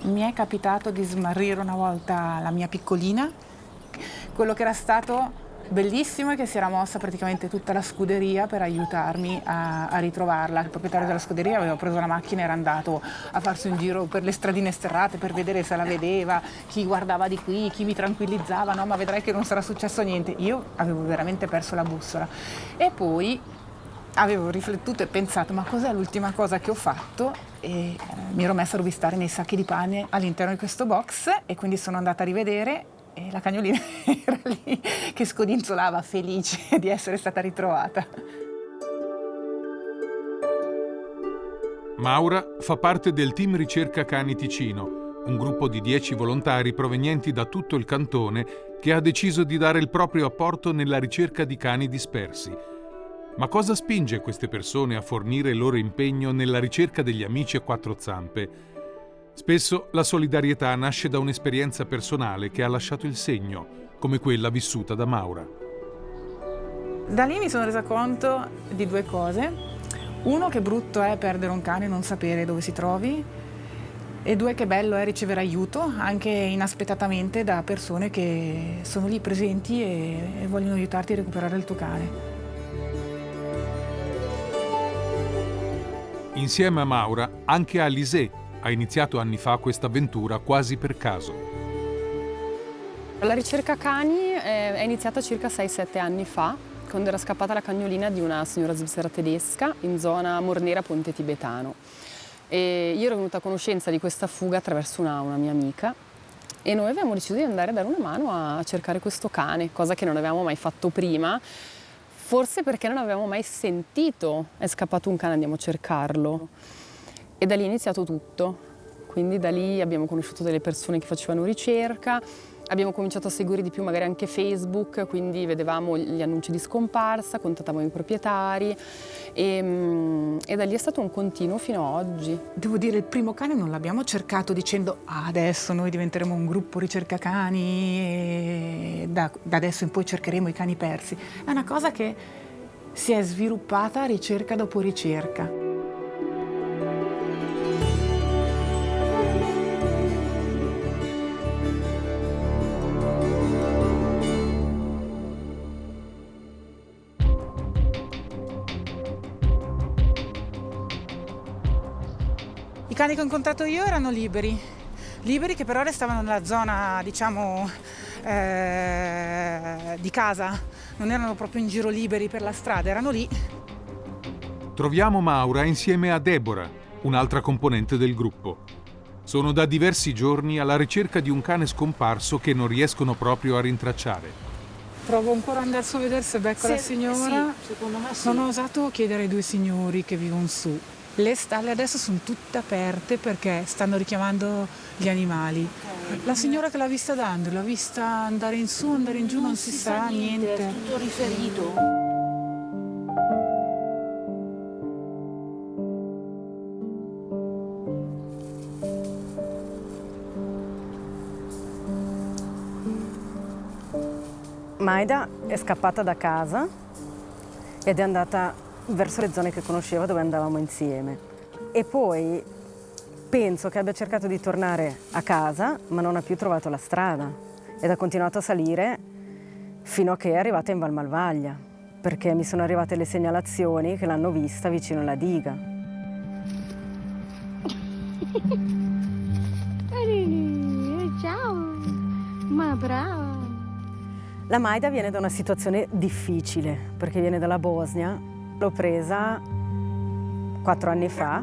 Mi è capitato di smarrire una volta la mia piccolina. Quello che era stato bellissimo è che si era mossa praticamente tutta la scuderia per aiutarmi a ritrovarla. Il proprietario della scuderia aveva preso la macchina e era andato a farsi un giro per le stradine sterrate per vedere se la vedeva, chi guardava di qui, chi mi tranquillizzava, no ma vedrai che non sarà successo niente. Io avevo veramente perso la bussola e poi avevo riflettuto e pensato ma cos'è l'ultima cosa che ho fatto e mi ero messa a rovistare nei sacchi di pane all'interno di questo box e quindi sono andata a rivedere e la cagnolina era lì che scodinzolava felice di essere stata ritrovata. Maura fa parte del team Ricerca Cani Ticino, un gruppo di 10 volontari provenienti da tutto il cantone che ha deciso di dare il proprio apporto nella ricerca di cani dispersi. Ma cosa spinge queste persone a fornire il loro impegno nella ricerca degli amici a quattro zampe? Spesso la solidarietà nasce da un'esperienza personale che ha lasciato il segno, come quella vissuta da Maura. Da lì mi sono resa conto di due cose. Uno, che brutto è perdere un cane e non sapere dove si trovi. E due, che bello è ricevere aiuto, anche inaspettatamente, da persone che sono lì presenti e vogliono aiutarti a recuperare il tuo cane. Insieme a Maura, anche Alizé ha iniziato anni fa questa avventura quasi per caso. La ricerca cani è iniziata circa 6-7 anni fa, quando era scappata la cagnolina di una signora svizzera tedesca in zona Mornera Ponte Tibetano. E io ero venuta a conoscenza di questa fuga attraverso una mia amica e noi avevamo deciso di andare a dare una mano a cercare questo cane, cosa che non avevamo mai fatto prima, forse perché non avevamo mai sentito è scappato un cane, andiamo a cercarlo. E da lì è iniziato tutto, quindi da lì abbiamo conosciuto delle persone che facevano ricerca, abbiamo cominciato a seguire di più magari anche Facebook, quindi vedevamo gli annunci di scomparsa, contattavamo i proprietari e da lì è stato un continuo fino ad oggi. Devo dire, il primo cane non l'abbiamo cercato dicendo adesso noi diventeremo un gruppo ricerca cani e da adesso in poi cercheremo i cani persi. È una cosa che si è sviluppata ricerca dopo ricerca. I cani che ho incontrato io erano liberi che però restavano nella zona, diciamo, di casa, non erano proprio in giro liberi per la strada, erano lì. Troviamo Maura insieme a Deborah, un'altra componente del gruppo. Sono da diversi giorni alla ricerca di un cane scomparso che non riescono proprio a rintracciare. Provo ancora adesso a vedere se becco la signora. Sì, secondo me sì. Non ho osato chiedere ai due signori che vivono su. Le stalle adesso sono tutte aperte perché stanno richiamando gli animali. Okay. La signora che l'ha vista dando, l'ha vista andare in su, andare in giù, non si sa niente. È tutto riferito. Maida è scappata da casa ed è andata verso le zone che conosceva dove andavamo insieme. E poi penso che abbia cercato di tornare a casa, ma non ha più trovato la strada ed ha continuato a salire fino a che è arrivata in Val Malvaglia, perché mi sono arrivate le segnalazioni che l'hanno vista vicino alla diga. Ciao, ma brava. La Maida viene da una situazione difficile, perché viene dalla Bosnia. L'ho presa 4 anni fa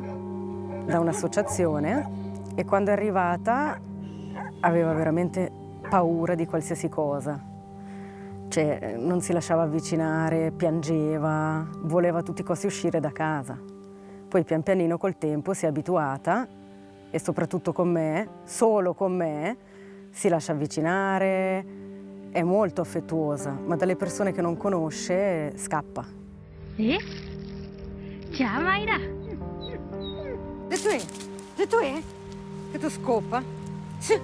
da un'associazione e quando è arrivata aveva veramente paura di qualsiasi cosa. Cioè, non si lasciava avvicinare, piangeva, voleva a tutti i costi uscire da casa. Poi pian pianino col tempo si è abituata e soprattutto con me, solo con me, si lascia avvicinare, è molto affettuosa, ma dalle persone che non conosce scappa. Ciao Mayra. Se tu è? Che tu scopa? Sì.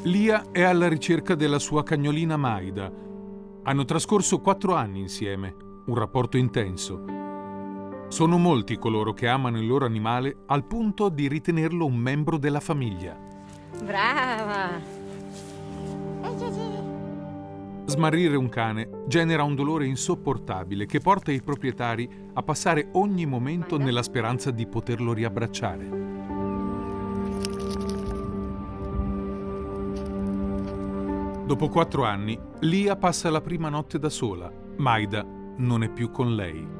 Lia è alla ricerca della sua cagnolina Maida. Hanno trascorso 4 anni insieme, un rapporto intenso. Sono molti coloro che amano il loro animale al punto di ritenerlo un membro della famiglia. Brava! Smarrire un cane genera un dolore insopportabile che porta i proprietari a passare ogni momento nella speranza di poterlo riabbracciare. Dopo 4 anni, Lia passa la prima notte da sola. Maida non è più con lei.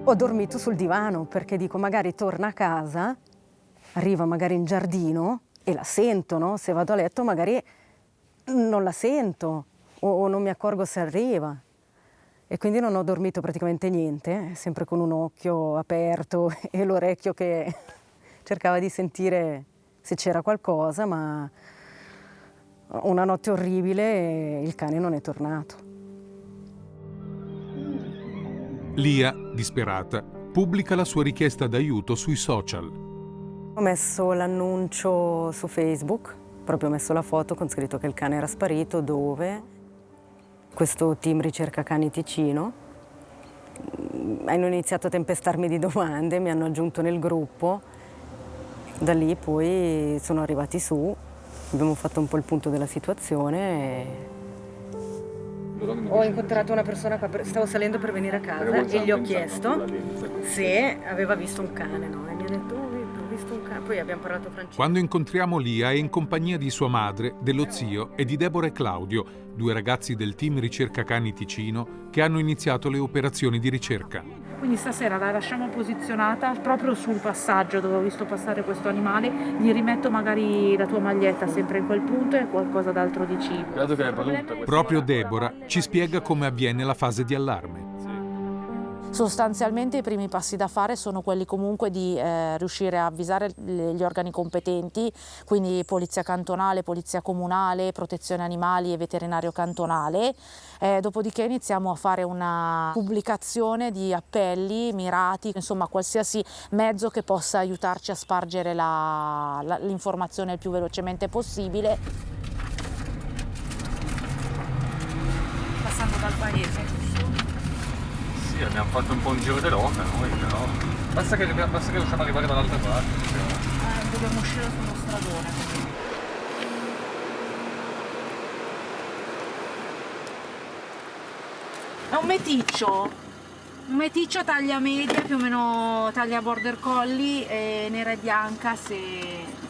Ho dormito sul divano perché dico magari torna a casa, arriva magari in giardino e la sento, no? Se vado a letto magari non la sento o non mi accorgo se arriva. E quindi non ho dormito praticamente niente, sempre con un occhio aperto e l'orecchio che cercava di sentire se c'era qualcosa, ma una notte orribile e il cane non è tornato. Lia, disperata, pubblica la sua richiesta d'aiuto sui social. Ho messo l'annuncio su Facebook, proprio ho messo la foto con scritto che il cane era sparito, dove. Questo team ricerca cani Ticino. Hanno iniziato a tempestarmi di domande, mi hanno aggiunto nel gruppo. Da lì poi sono arrivati su, abbiamo fatto un po' il punto della situazione. Ho incontrato una persona qua, stavo salendo per venire a casa e gli ho chiesto se aveva visto un cane, no? E mi ha detto, ho visto un cane, poi abbiamo parlato francese. Quando incontriamo Lia è in compagnia di sua madre, dello zio e di Deborah e Claudio, 2 ragazzi del team Ricerca Cani Ticino che hanno iniziato le operazioni di ricerca. Quindi stasera la lasciamo posizionata proprio sul passaggio dove ho visto passare questo animale, gli rimetto magari la tua maglietta sempre in quel punto e qualcosa d'altro di cibo. Proprio Deborah ci spiega come avviene la fase di allarme. Sostanzialmente i primi passi da fare sono quelli comunque di riuscire a avvisare gli organi competenti, quindi polizia cantonale, polizia comunale, protezione animali e veterinario cantonale. Dopodiché iniziamo a fare una pubblicazione di appelli mirati, insomma qualsiasi mezzo che possa aiutarci a spargere l'informazione il più velocemente possibile. Passando dal paese. Sì, abbiamo fatto un po' un giro dell'oca noi, però basta che riusciamo ad arrivare dall'altra parte. Dobbiamo uscire sullo stradone. È un meticcio taglia media, più o meno taglia border collie, e nera e bianca se...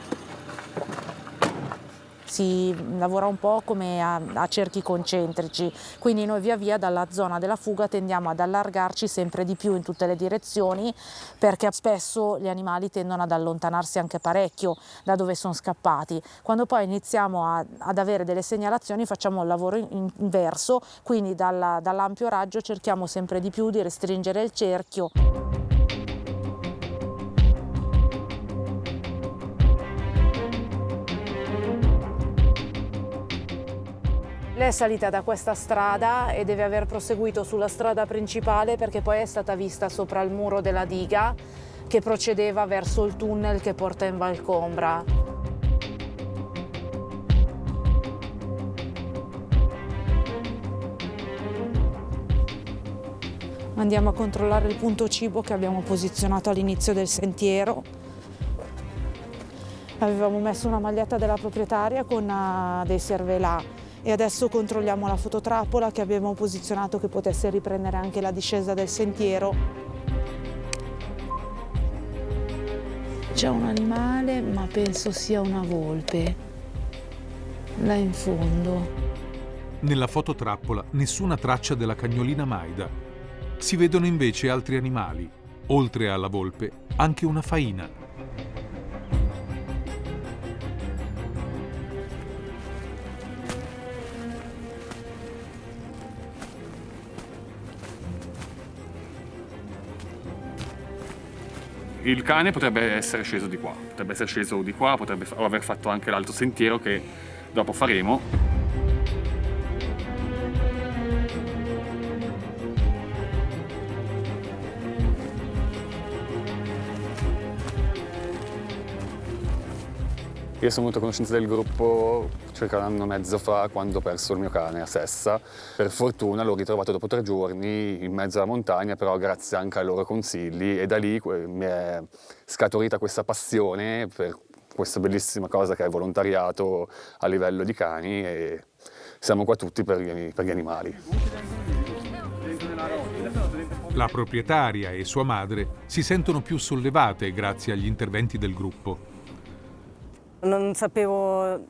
Si lavora un po' come a cerchi concentrici, quindi noi via via dalla zona della fuga tendiamo ad allargarci sempre di più in tutte le direzioni, perché spesso gli animali tendono ad allontanarsi anche parecchio da dove sono scappati. Quando poi iniziamo ad avere delle segnalazioni facciamo il lavoro inverso, quindi dall'ampio raggio cerchiamo sempre di più di restringere il cerchio. Lei è salita da questa strada e deve aver proseguito sulla strada principale perché poi è stata vista sopra il muro della diga che procedeva verso il tunnel che porta in Valcombra. Andiamo a controllare il punto cibo che abbiamo posizionato all'inizio del sentiero. Avevamo messo una maglietta della proprietaria con dei cervelà. E adesso controlliamo la fototrappola che abbiamo posizionato che potesse riprendere anche la discesa del sentiero. C'è un animale, ma penso sia una volpe, là in fondo. Nella fototrappola nessuna traccia della cagnolina Maida. Si vedono invece altri animali, oltre alla volpe, anche una faina. Il cane potrebbe essere sceso di qua, potrebbe aver fatto anche l'altro sentiero che dopo faremo. Io sono venuto a conoscenza del gruppo circa un anno e mezzo fa, quando ho perso il mio cane a Sessa. Per fortuna l'ho ritrovato dopo 3 giorni in mezzo alla montagna, però grazie anche ai loro consigli, e da lì mi è scaturita questa passione per questa bellissima cosa che è il volontariato a livello di cani, e siamo qua tutti per gli animali. La proprietaria e sua madre si sentono più sollevate grazie agli interventi del gruppo. Non sapevo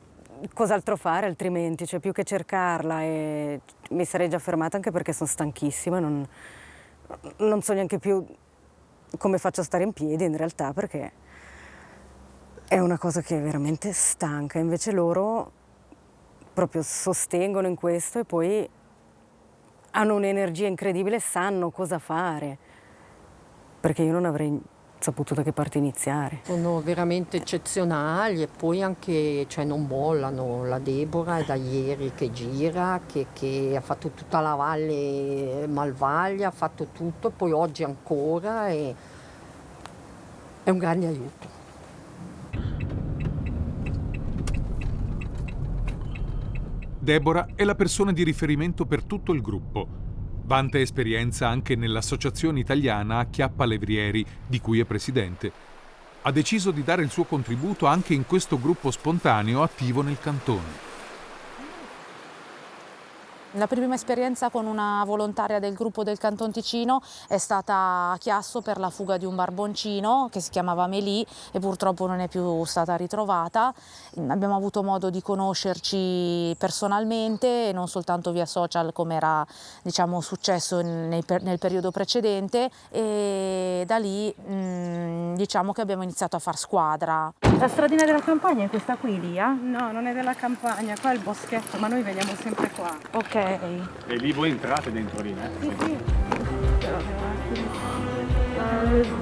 cos'altro fare altrimenti, cioè più che cercarla, e mi sarei già fermata anche perché sono stanchissima, non so neanche più come faccio a stare in piedi in realtà, perché è una cosa che è veramente stanca. Invece loro proprio sostengono in questo e poi hanno un'energia incredibile, sanno cosa fare, perché io non avrei saputo da che parte iniziare. Sono veramente eccezionali, e poi anche, cioè, non mollano. La Deborah è da ieri che gira, che ha fatto tutta la Valle Malvaglia, ha fatto tutto, poi oggi ancora, e è un grande aiuto. Deborah è la persona di riferimento per tutto il gruppo. Vanta esperienza anche nell'Associazione Italiana Acchiappa Levrieri, di cui è presidente. Ha deciso di dare il suo contributo anche in questo gruppo spontaneo attivo nel cantone. La prima esperienza con una volontaria del gruppo del Canton Ticino è stata a Chiasso per la fuga di un barboncino che si chiamava Melì e purtroppo non è più stata ritrovata. Abbiamo avuto modo di conoscerci personalmente e non soltanto via social come era, diciamo, successo nel periodo precedente, e da lì diciamo che abbiamo iniziato a far squadra. La stradina della campagna è questa qui, Lia? No, non è della campagna, qua è il boschetto, ma noi veniamo sempre qua. Ok. E lì voi entrate dentro lì, eh? Sì, sì.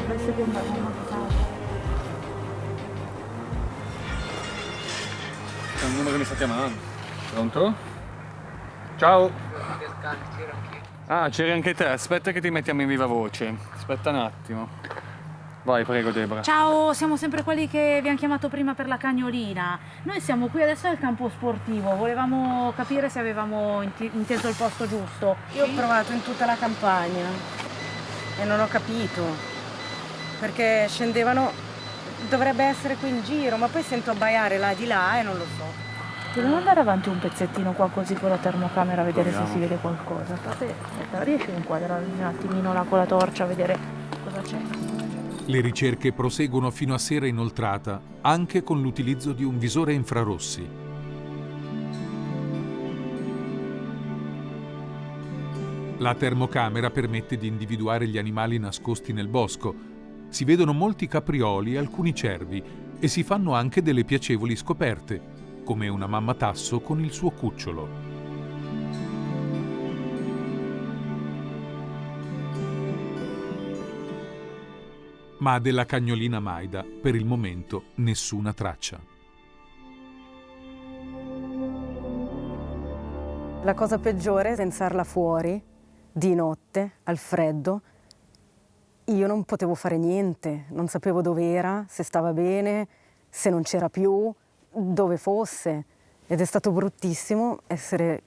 La seconda C'è un numero che mi sta chiamando. Pronto? Ciao. Ah, c'eri anche te. Aspetta che ti mettiamo in viva voce. Aspetta un attimo. Vai, prego, Deborah. Ciao, siamo sempre quelli che vi hanno chiamato prima per la cagnolina. Noi siamo qui adesso al campo sportivo, volevamo capire se avevamo inteso il posto giusto. Io ho provato in tutta la campagna e non ho capito, perché scendevano, dovrebbe essere qui in giro, ma poi sento abbaiare là di là e non lo so. Dobbiamo andare avanti un pezzettino qua così con la termocamera a vedere se si vede qualcosa. Aspetta, riesci a inquadrare un attimino là con la torcia a vedere cosa c'è? Le ricerche proseguono fino a sera inoltrata, anche con l'utilizzo di un visore infrarossi. La termocamera permette di individuare gli animali nascosti nel bosco. Si vedono molti caprioli e alcuni cervi, e si fanno anche delle piacevoli scoperte, come una mamma tasso con il suo cucciolo. Ma della cagnolina Maida, per il momento, nessuna traccia. La cosa peggiore è pensarla fuori, di notte, al freddo. Io non potevo fare niente, non sapevo dove era, se stava bene, se non c'era più, dove fosse. Ed è stato bruttissimo essere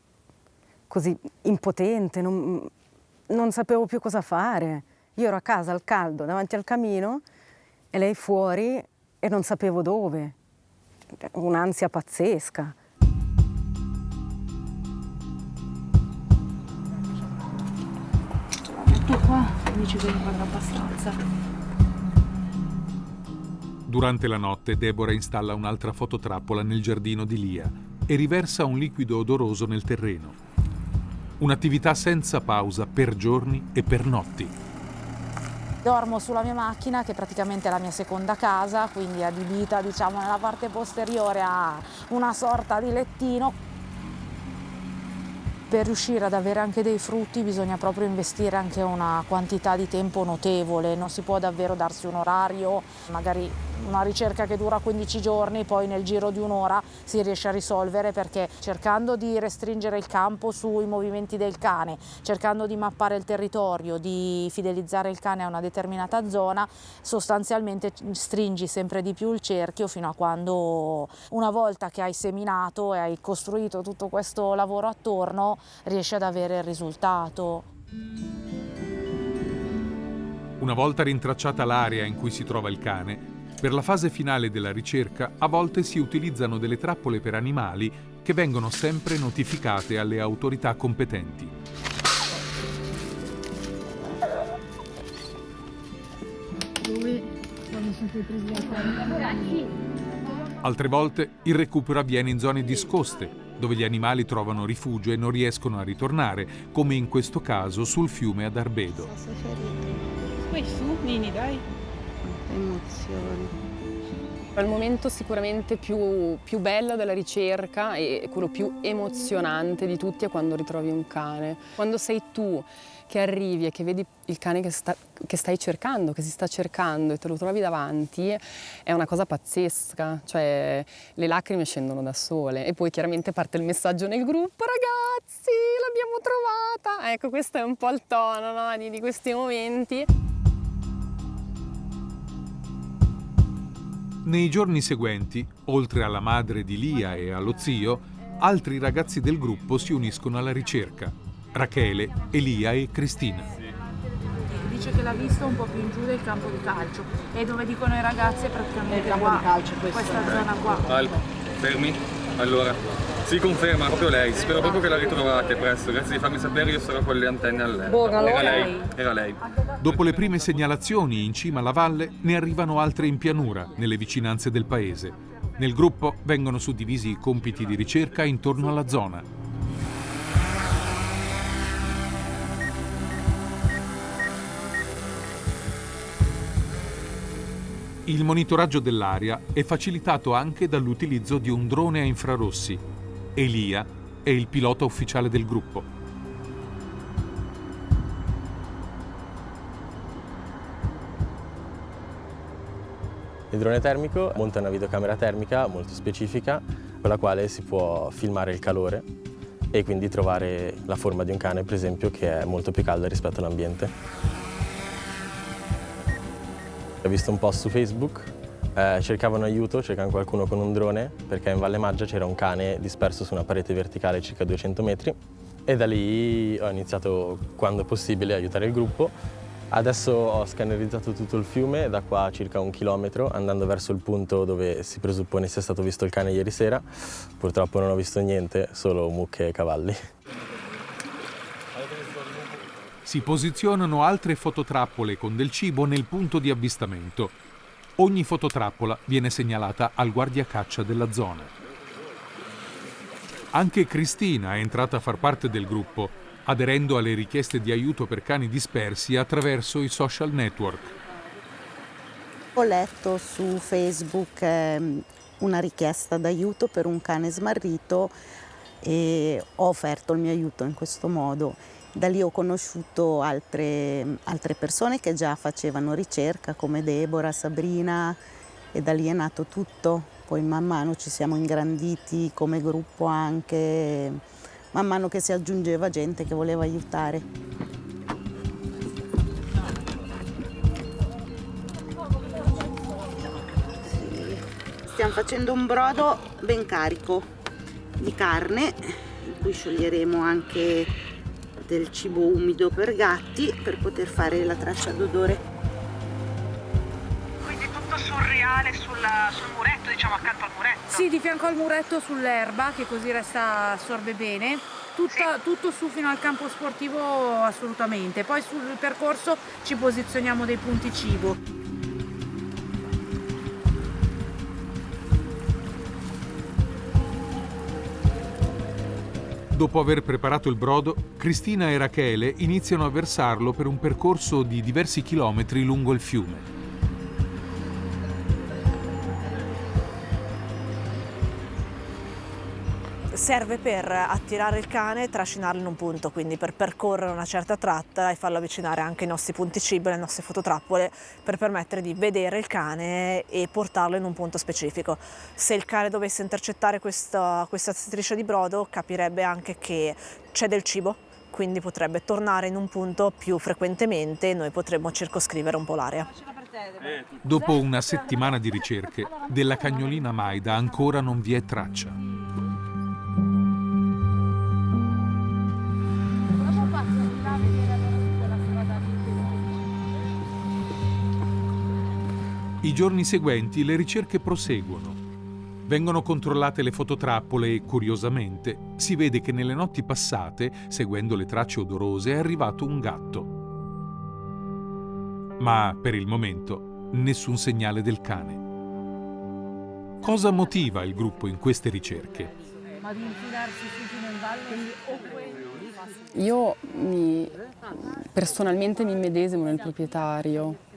così impotente, non sapevo più cosa fare. Io ero a casa al caldo, davanti al camino, e lei fuori e non sapevo dove. Un'ansia pazzesca. Metto qua, dici che inquadra abbastanza. Durante la notte Deborah installa un'altra fototrappola nel giardino di Lia e riversa un liquido odoroso nel terreno. Un'attività senza pausa per giorni e per notti. Dormo sulla mia macchina, che praticamente è la mia seconda casa, quindi adibita, diciamo, nella parte posteriore a una sorta di lettino. per riuscire ad avere anche dei frutti bisogna proprio investire anche una quantità di tempo notevole, non si può davvero darsi un orario, magari una ricerca che dura 15 giorni, poi nel giro di un'ora si riesce a risolvere, perché cercando di restringere il campo sui movimenti del cane, cercando di mappare il territorio, di fidelizzare il cane a una determinata zona, sostanzialmente stringi sempre di più il cerchio fino a quando, una volta che hai seminato e hai costruito tutto questo lavoro attorno, riesci ad avere il risultato. Una volta rintracciata l'area in cui si trova il cane, per la fase finale della ricerca a volte si utilizzano delle trappole per animali che vengono sempre notificate alle autorità competenti. Altre volte il recupero avviene in zone discoste, dove gli animali trovano rifugio e non riescono a ritornare, come in questo caso sul fiume ad Arbedo. Poi su, Nini, dai. Emozioni. Il momento sicuramente più bello della ricerca e quello più emozionante di tutti è quando ritrovi un cane. Quando sei tu che arrivi e che vedi il cane che stai cercando, che si sta cercando e te lo trovi davanti, è una cosa pazzesca, cioè le lacrime scendono da sole e poi chiaramente parte il messaggio nel gruppo: ragazzi, l'abbiamo trovata! Ecco, questo è un po' il tono, no, di questi momenti. Nei giorni seguenti, oltre alla madre di Lia e allo zio, altri ragazzi del gruppo si uniscono alla ricerca: Rachele, Elia e Cristina. Dice che l'ha visto un po' più in giù del campo di calcio, e dove dicono i ragazzi è praticamente qua, questa zona qua. Fermi? Allora, si conferma proprio lei, spero proprio che la ritrovate presto, grazie di farmi sapere, io sarò con le antenne all'erba. Era lei. Dopo le prime segnalazioni in cima alla valle, ne arrivano altre in pianura, nelle vicinanze del paese. Nel gruppo vengono suddivisi i compiti di ricerca intorno alla zona. Il monitoraggio dell'area è facilitato anche dall'utilizzo di un drone a infrarossi. Elia è il pilota ufficiale del gruppo. Il drone termico monta una videocamera termica molto specifica con la quale si può filmare il calore e quindi trovare la forma di un cane, per esempio, che è molto più calda rispetto all'ambiente. Ho visto un post su Facebook, cercavano qualcuno con un drone, perché in Valle Maggia c'era un cane disperso su una parete verticale circa 200 metri e da lì ho iniziato, quando possibile, a aiutare il gruppo. Adesso ho scannerizzato tutto il fiume, da qua circa 1 chilometro, andando verso il punto dove si presuppone sia stato visto il cane ieri sera. Purtroppo non ho visto niente, solo mucche e cavalli. Si posizionano altre fototrappole con del cibo nel punto di avvistamento. Ogni fototrappola viene segnalata al guardiacaccia della zona. Anche Cristina è entrata a far parte del gruppo, aderendo alle richieste di aiuto per cani dispersi attraverso i social network. Ho letto su Facebook una richiesta d'aiuto per un cane smarrito e ho offerto il mio aiuto in questo modo. Da lì ho conosciuto altre persone che già facevano ricerca, come Deborah, Sabrina, e da lì è nato tutto. Poi man mano ci siamo ingranditi come gruppo anche, man mano che si aggiungeva gente che voleva aiutare. Stiamo facendo un brodo ben carico di carne, in cui scioglieremo anche del cibo umido per gatti per poter fare la traccia d'odore. Quindi tutto surreale sul muretto, diciamo accanto al muretto? Sì, di fianco al muretto sull'erba, che così assorbe bene. Tutto su fino al campo sportivo assolutamente. Poi sul percorso ci posizioniamo dei punti cibo. Dopo aver preparato il brodo, Cristina e Rachele iniziano a versarlo per un percorso di diversi chilometri lungo il fiume. serve per attirare il cane e trascinarlo in un punto, quindi per percorrere una certa tratta e farlo avvicinare anche ai nostri punti cibo, alle nostre fototrappole, per permettere di vedere il cane e portarlo in un punto specifico. Se il cane dovesse intercettare questa striscia di brodo, capirebbe anche che c'è del cibo, quindi potrebbe tornare in un punto più frequentemente e noi potremmo circoscrivere un po' l'area. Dopo una settimana di ricerche, della cagnolina Maida ancora non vi è traccia. I giorni seguenti le ricerche proseguono. Vengono controllate le fototrappole e, curiosamente, si vede che nelle notti passate, seguendo le tracce odorose, è arrivato un gatto. Ma, per il momento, nessun segnale del cane. Cosa motiva il gruppo in queste ricerche? Io personalmente mi immedesimo nel proprietario.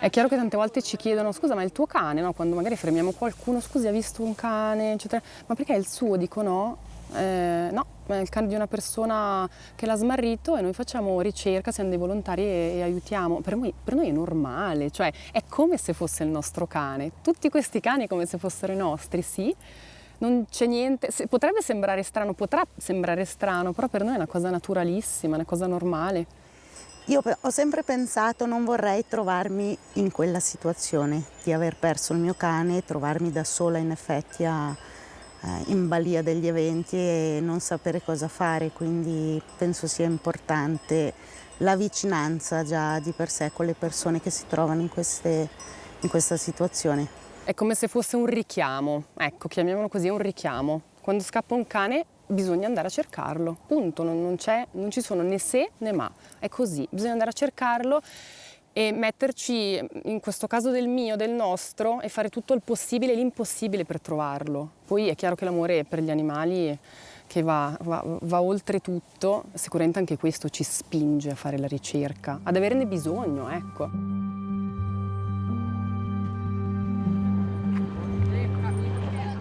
È chiaro che tante volte ci chiedono: scusa, ma è il tuo cane? No? Quando magari fermiamo qualcuno: scusi, ha visto un cane? Eccetera. Ma perché è il suo? Dico no. No, è il cane di una persona che l'ha smarrito e noi facciamo ricerca, siamo dei volontari e aiutiamo. Per noi è normale, cioè è come se fosse il nostro cane. Tutti questi cani come se fossero i nostri, sì. Non c'è niente, potrebbe sembrare strano, potrà sembrare strano, però per noi è una cosa naturalissima, una cosa normale. Io ho sempre pensato, non vorrei trovarmi in quella situazione di aver perso il mio cane e trovarmi da sola in effetti in balia degli eventi e non sapere cosa fare, quindi penso sia importante la vicinanza già di per sé con le persone che si trovano in questa situazione. È come se fosse un richiamo, ecco, chiamiamolo così, un richiamo. Quando scappa un cane bisogna andare a cercarlo, punto, non ci sono né se né ma, è così, bisogna andare a cercarlo e metterci, in questo caso del nostro, e fare tutto il possibile e l'impossibile per trovarlo. Poi è chiaro che l'amore per gli animali che va oltre tutto, sicuramente anche questo ci spinge a fare la ricerca, ad averne bisogno, ecco.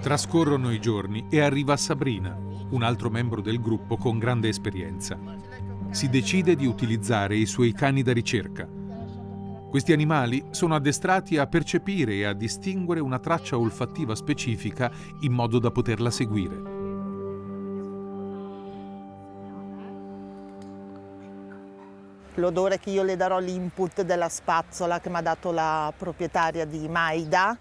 Trascorrono i giorni e arriva Sabrina, un altro membro del gruppo con grande esperienza. Si decide di utilizzare i suoi cani da ricerca. Questi animali sono addestrati a percepire e a distinguere una traccia olfattiva specifica in modo da poterla seguire. L'odore che io le darò l'input della spazzola che mi ha dato la proprietaria di Maida,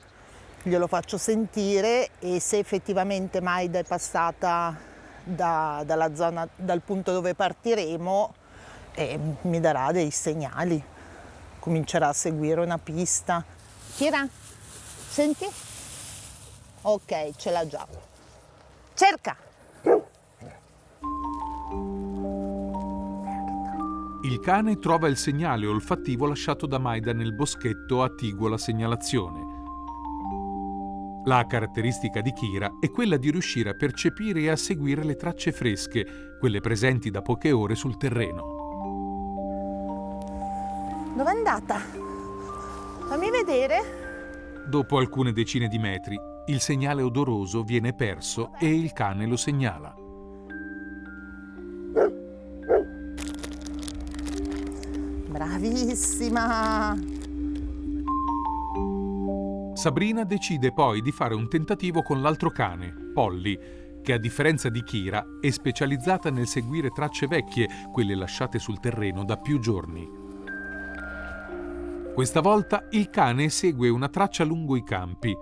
glielo faccio sentire e se effettivamente Maida è passata dalla zona, dal punto dove partiremo, mi darà dei segnali, comincerà a seguire una pista. Kira, senti? Ok, ce l'ha già. Cerca! Il cane trova il segnale olfattivo lasciato da Maida nel boschetto attiguo alla segnalazione. La caratteristica di Kira è quella di riuscire a percepire e a seguire le tracce fresche, quelle presenti da poche ore sul terreno. Dov'è andata? Fammi vedere. Dopo alcune decine di metri, il segnale odoroso viene perso e il cane lo segnala. Bravissima! Sabrina decide poi di fare un tentativo con l'altro cane, Polly, che a differenza di Kira è specializzata nel seguire tracce vecchie, quelle lasciate sul terreno da più giorni. Questa volta il cane segue una traccia lungo i campi.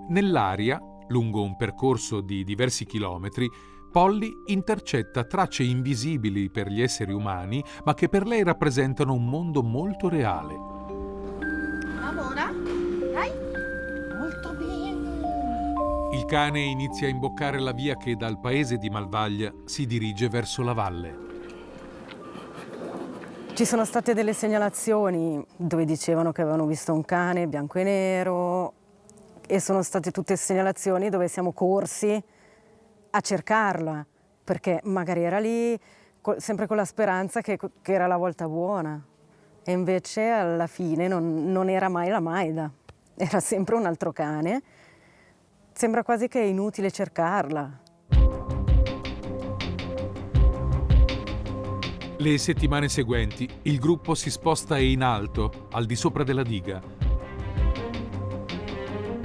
Nell'aria, lungo un percorso di diversi chilometri, Polly intercetta tracce invisibili per gli esseri umani, ma che per lei rappresentano un mondo molto reale. Lavora, dai, molto bene. Il cane inizia a imboccare la via che dal paese di Malvaglia si dirige verso la valle. Ci sono state delle segnalazioni dove dicevano che avevano visto un cane bianco e nero e sono state tutte segnalazioni dove siamo corsi a cercarla, perché magari era lì, sempre con la speranza che era la volta buona. E invece alla fine non era mai la Maida, era sempre un altro cane. Sembra quasi che è inutile cercarla. Le settimane seguenti il gruppo si sposta in alto, al di sopra della diga.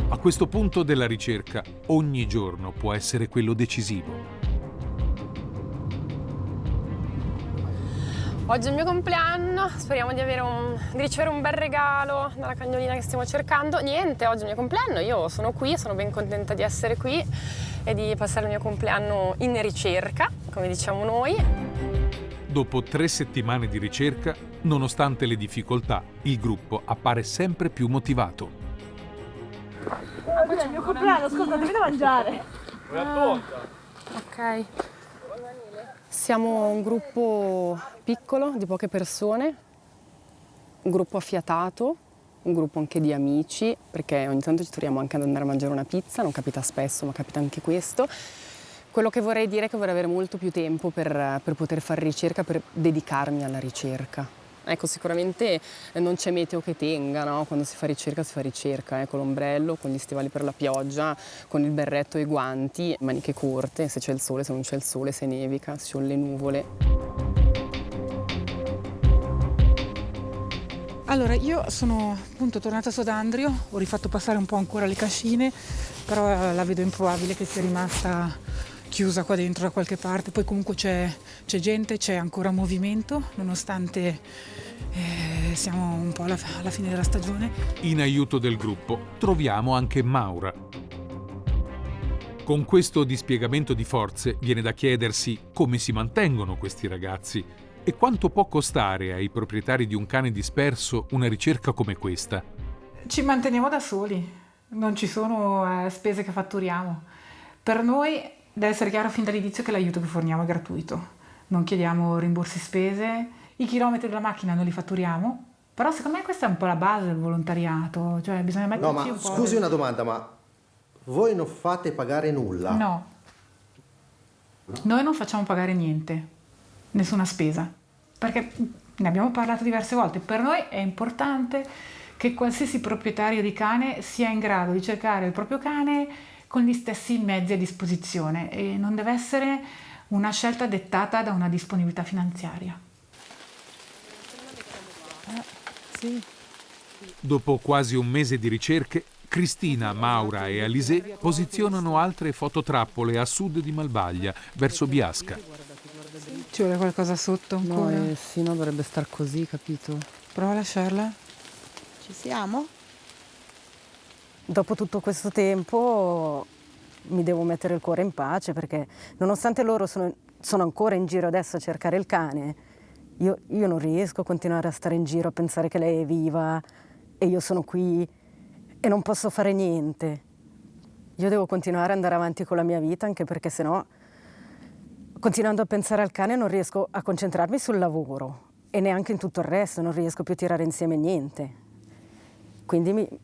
A questo punto della ricerca, ogni giorno può essere quello decisivo. Oggi è il mio compleanno, speriamo di ricevere un bel regalo dalla cagnolina che stiamo cercando. Niente, oggi è il mio compleanno, io sono qui, sono ben contenta di essere qui e di passare il mio compleanno in ricerca, come diciamo noi. Dopo 3 settimane di ricerca, nonostante le difficoltà, il gruppo appare sempre più motivato. Oggi è il mio compleanno, ascolta, devi da mangiare. Ok. Siamo un gruppo piccolo di poche persone, un gruppo affiatato, un gruppo anche di amici, perché ogni tanto ci troviamo anche ad andare a mangiare una pizza, non capita spesso, ma capita anche questo. Quello che vorrei dire è che vorrei avere molto più tempo per poter fare ricerca, per dedicarmi alla ricerca. Ecco, sicuramente non c'è meteo che tenga, no? Quando si fa ricerca, con l'ombrello, con gli stivali per la pioggia, con il berretto e i guanti, maniche corte, se c'è il sole, se non c'è il sole, se nevica, se ci sono le nuvole. Allora, io sono appunto tornata a Sodandrio, ho rifatto passare un po' ancora le cascine, però la vedo improbabile che sia rimasta chiusa qua dentro da qualche parte. Poi comunque c'è gente, c'è ancora movimento, nonostante siamo un po' alla fine della stagione. In aiuto del gruppo troviamo anche Maura. Con questo dispiegamento di forze viene da chiedersi come si mantengono questi ragazzi e quanto può costare ai proprietari di un cane disperso una ricerca come questa. Ci manteniamo da soli, non ci sono spese che fatturiamo. Per noi deve essere chiaro fin dall'inizio che l'aiuto che forniamo è gratuito. Non chiediamo rimborsi spese, i chilometri della macchina non li fatturiamo, però secondo me questa è un po' la base del volontariato, cioè bisogna metterci un po'. Scusi una domanda, ma voi non fate pagare nulla? No. Noi non facciamo pagare niente, nessuna spesa, perché ne abbiamo parlato diverse volte. Per noi è importante che qualsiasi proprietario di cane sia in grado di cercare il proprio cane con gli stessi mezzi a disposizione e non deve essere una scelta dettata da una disponibilità finanziaria. Sì. Dopo quasi un mese di ricerche, Cristina, Maura e Alizé posizionano altre fototrappole a sud di Malvaglia, verso Biasca. Ci vuole qualcosa sotto ancora? No, sì, no, dovrebbe star così, capito? Prova a lasciarla. Ci siamo? Dopo tutto questo tempo mi devo mettere il cuore in pace, perché nonostante loro sono ancora in giro adesso a cercare il cane, io non riesco a continuare a stare in giro a pensare che lei è viva e io sono qui e non posso fare niente. Io devo continuare ad andare avanti con la mia vita, anche perché sennò, continuando a pensare al cane, non riesco a concentrarmi sul lavoro e neanche in tutto il resto, non riesco più a tirare insieme niente. Quindi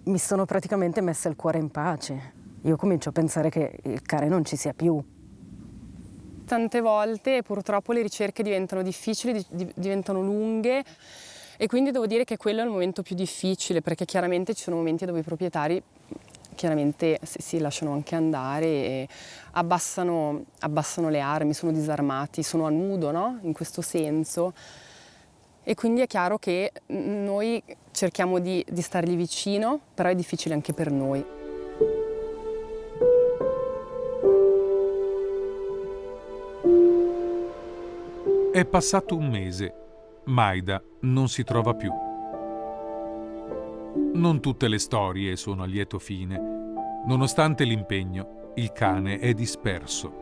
mi sono praticamente messa il cuore in pace. Io comincio a pensare che il cane non ci sia più. Tante volte purtroppo le ricerche diventano difficili, diventano lunghe e quindi devo dire che quello è il momento più difficile, perché chiaramente ci sono momenti dove i proprietari chiaramente si lasciano anche andare e abbassano le armi, sono disarmati, sono a nudo, no? In questo senso. E quindi è chiaro che noi cerchiamo di stargli vicino, però è difficile anche per noi. È passato un mese. Maida non si trova più. Non tutte le storie sono a lieto fine. Nonostante l'impegno, il cane è disperso.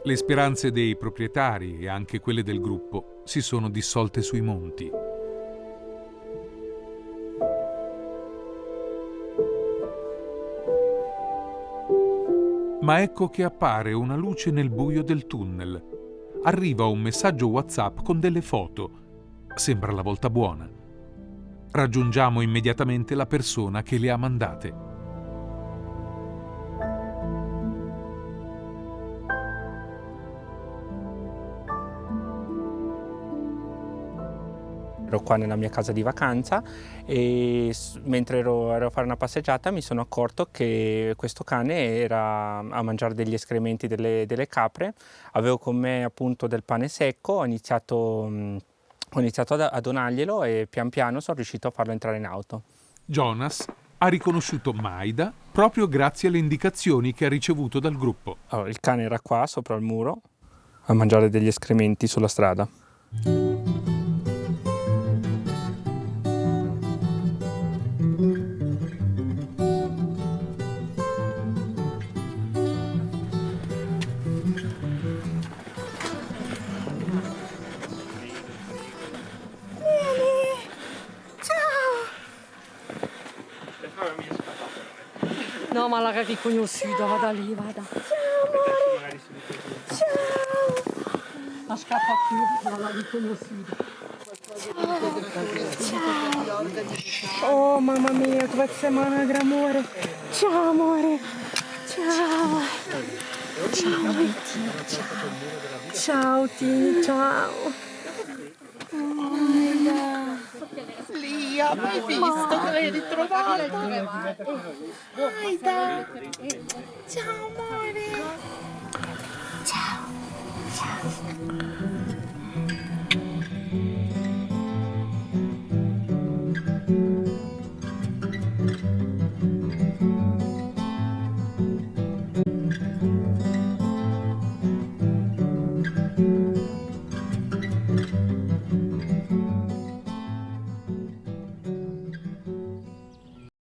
Le speranze dei proprietari e anche quelle del gruppo si sono dissolte sui monti. Ma ecco che appare una luce nel buio del tunnel. Arriva un messaggio WhatsApp con delle foto. Sembra la volta buona. Raggiungiamo immediatamente la persona che le ha mandate. Ero qua nella mia casa di vacanza e mentre ero a fare una passeggiata mi sono accorto che questo cane era a mangiare degli escrementi delle capre. Avevo con me appunto del pane secco, ho iniziato a donarglielo e pian piano sono riuscito a farlo entrare in auto. Jonas ha riconosciuto Maida proprio grazie alle indicazioni che ha ricevuto dal gruppo. Allora, il cane era qua sopra il muro a mangiare degli escrementi sulla strada. No, ma l'ha riconosciuta, vada lì, vada. Ciao amore! Ciao! Ma scappa più, ma l'ha riconosciuta. Ciao! Oh mamma mia, grazie mano, amore! Ciao amore! Ciao! Ciao Tini, ciao! Ciao Tini, ciao! Lia, ma hai visto che l'hai ritrovata? Maida! Ciao amore! Ciao! Ciao!